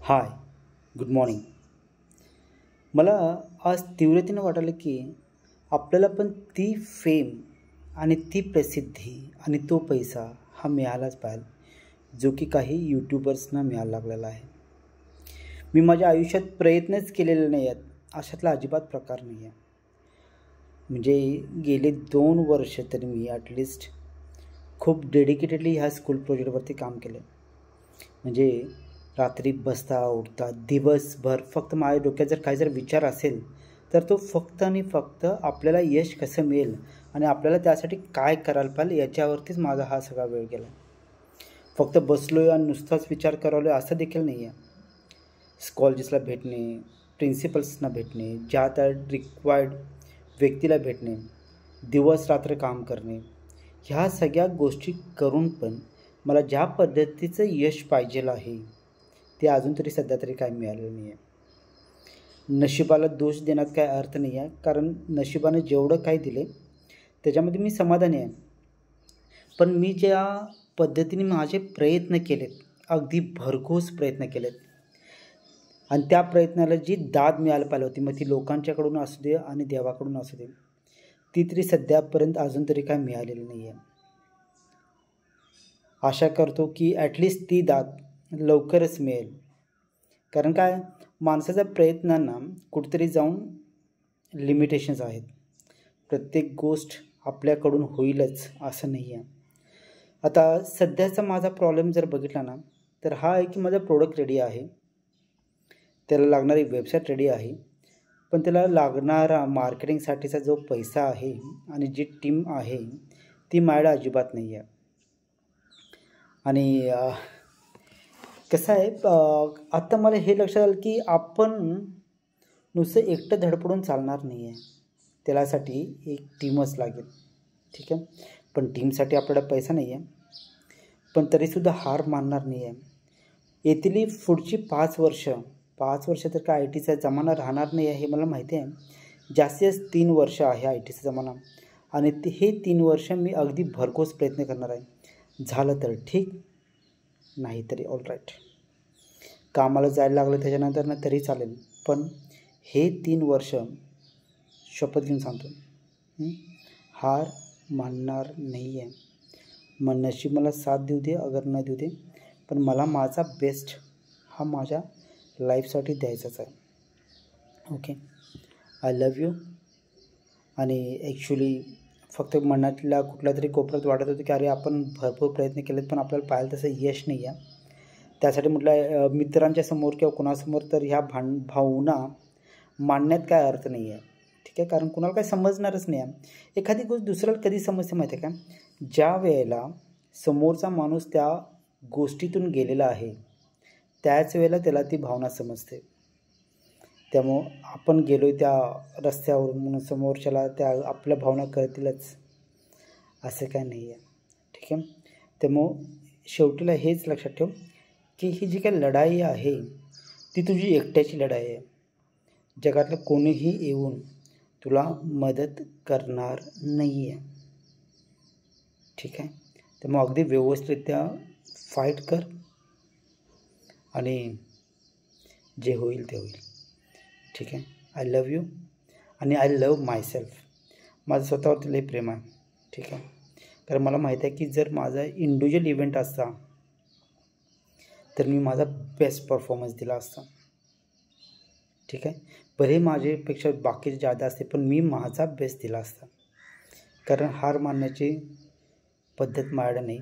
हाय, good morning. मला आज तीव्रतेनं वाटलं की आपल्याला पण ती फेम आणि ती प्रसिद्धी आणि तो पैसा हा मिळालाच पाहिजे जो की काही यूट्यूबर्सना मिळायला लागलेला आहे. मी माझ्या आयुष्यात प्रयत्नच केलेले नाही आहेत, अशातला अजिबात प्रकार नाही आहे. म्हणजे गेले 2 वर्ष तरी मी ॲटलिस्ट खूप डेडिकेटेडली ह्या स्कूल प्रोजेक्टवरती काम केलं. म्हणजे रात्री बसता उठता दिवसभर फक्त माझ्या डोक्यात जर विचार असेल तर तो फक्त आणि फक्त आपल्याला यश कसं मिळेल आणि आपल्याला त्यासाठी काय करायला पाहिजे याच्यावरतीच माझा हा सगळा वेळ गेला. फक्त बसलो आणि नुसताच विचार करावलो असं देखील नाही आहे. कॉलेजेसला भेटणे, प्रिन्सिपल्सना भेटणे, ज्या त्या रिक्वायर्ड व्यक्तीला भेटणे, दिवस रात्र काम करणे, ह्या सगळ्या गोष्टी करून पण मला ज्या पद्धतीचं यश पाहिजेल आहे ते अजून तरी सध्या तरी काय मिळालेलं नाही आहे. नशिबाला दोष देण्यात काय अर्थ नाही आहे, कारण नशिबानं जेवढं काय दिले त्याच्यामध्ये मी समाधानी आहे. पण मी ज्या पद्धतीने माझे प्रयत्न केलेत, अगदी भरघोस प्रयत्न केलेत आणि त्या प्रयत्नाला जी दाद मिळायला पाहिजे होती, मग ती लोकांच्याकडून असू दे आणि देवाकडून असू दे, ती तरी सध्यापर्यंत अजून तरी काय मिळालेली नाही आहे. आशा करतो की ॲटलिस्ट ती दाद लवकरच मिळेल. कारण काय, माणसाच्या प्रयत्नांना कुठेतरी जाऊन लिमिटेशन्स आहेत. प्रत्येक गोष्ट आपल्याकडून होईलच असं नाही आहे. आता सध्याचा माझा प्रॉब्लेम जर बघितला ना तर हा आहे की माझा प्रोडक्ट रेडी आहे, त्याला लागणारी वेबसाईट रेडी आहे, पण त्याला लागणारा मार्केटिंगसाठीचा जो पैसा आहे आणि जी टीम आहे ती माझ्याकडे अजिबात नाही आहे. आणि कसं आहे, आत्ता मला हे लक्षात आलं की आपण नुसतं एकटं धडपडून चालणार नाही आहे, त्यासाठी एक टीमच लागेल. ठीक आहे, पण टीमसाठी आपल्याला पैसा नाही आहे, पण तरीसुद्धा हार मानणार नाही आहे. येथील पुढची 5 वर्ष तर काय आय टीचा जमाना राहणार नाही आहे हे मला माहिती आहे. जास्तीत जास्त 3 वर्ष आहे आय टीचा जमाना आणि हे 3 वर्ष मी अगदी भरघोस प्रयत्न करणार आहे. झालं तर ठीक, नाही तरी ऑल राईट. कामाला जायला लागलं त्याच्यानंतर ना तरी चालेल, पण हे 3 वर्ष शपथ घेऊन सांगतो हार मानणार नाही आहे. मग नशीब मला साथ देऊ दे अगर न देऊ दे, पण मला माझा बेस्ट हा माझ्या लाईफसाठी द्यायचाच आहे. Okay, I love you. आणि ॲक्च्युली फक्त मनातल्या कुठल्या तरी कोपऱ्यात वाटत होतं की अरे आपण भरपूर प्रयत्न केलेत पण आपल्याला पाहिलं तसं यश नाही आहे. त्यासाठी म्हटलं मित्रांच्या समोर किंवा कुणासमोर तर ह्या भावना मांडण्यात काय अर्थ नाही आहे. ठीक आहे, कारण कुणाला काय समजणारच नाही आहे. एखादी गोष्ट दुसऱ्याला कधी समजते माहिती आहे का, ज्या वेळेला समोरचा माणूस त्या गोष्टीतून गेलेला आहे त्याच वेळेला त्याला ती भावना समजते. त्यामुळं आपण गेलो आहे त्या रस्त्यावरून म्हणून समोरच्याला त्या आपल्या भावना कळतीलच असं काय नाही आहे. ठीक आहे, त्यामुळं शेवटीला हेच लक्षात ठेव की ही जी काही लढाई आहे ती तुझी एकट्याची लढाई आहे. जगातलं कोणीही येऊन तुला मदत करणार नाही आहे. ठीक आहे, त्यामुळे अगदी व्यवस्थितरित्या फाईट कर आणि जे होईल ते होईल. ठीक आहे, आय लव्ह यू आणि आय लव्ह मायसेल्फ. माझं स्वतःवरती लई प्रेम आहे. ठीक आहे, कारण मला माहीत आहे की जर माझा इंडिव्हिज्युअल इव्हेंट असता तर मी माझा बेस्ट परफॉर्मन्स दिला असता. ठीक आहे, भले माझ्यापेक्षा बाकीचे जादा असते पण मी माझा बेस्ट दिला असता. कारण हार मानण्याची पद्धत माझ्याकडे नाही.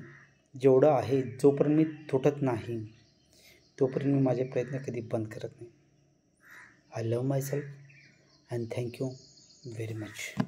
जेवढं आहे जोपर्यंत मी तुटत नाही तोपर्यंत मी माझे प्रयत्न कधी बंद करत नाही. I love myself and thank you very much.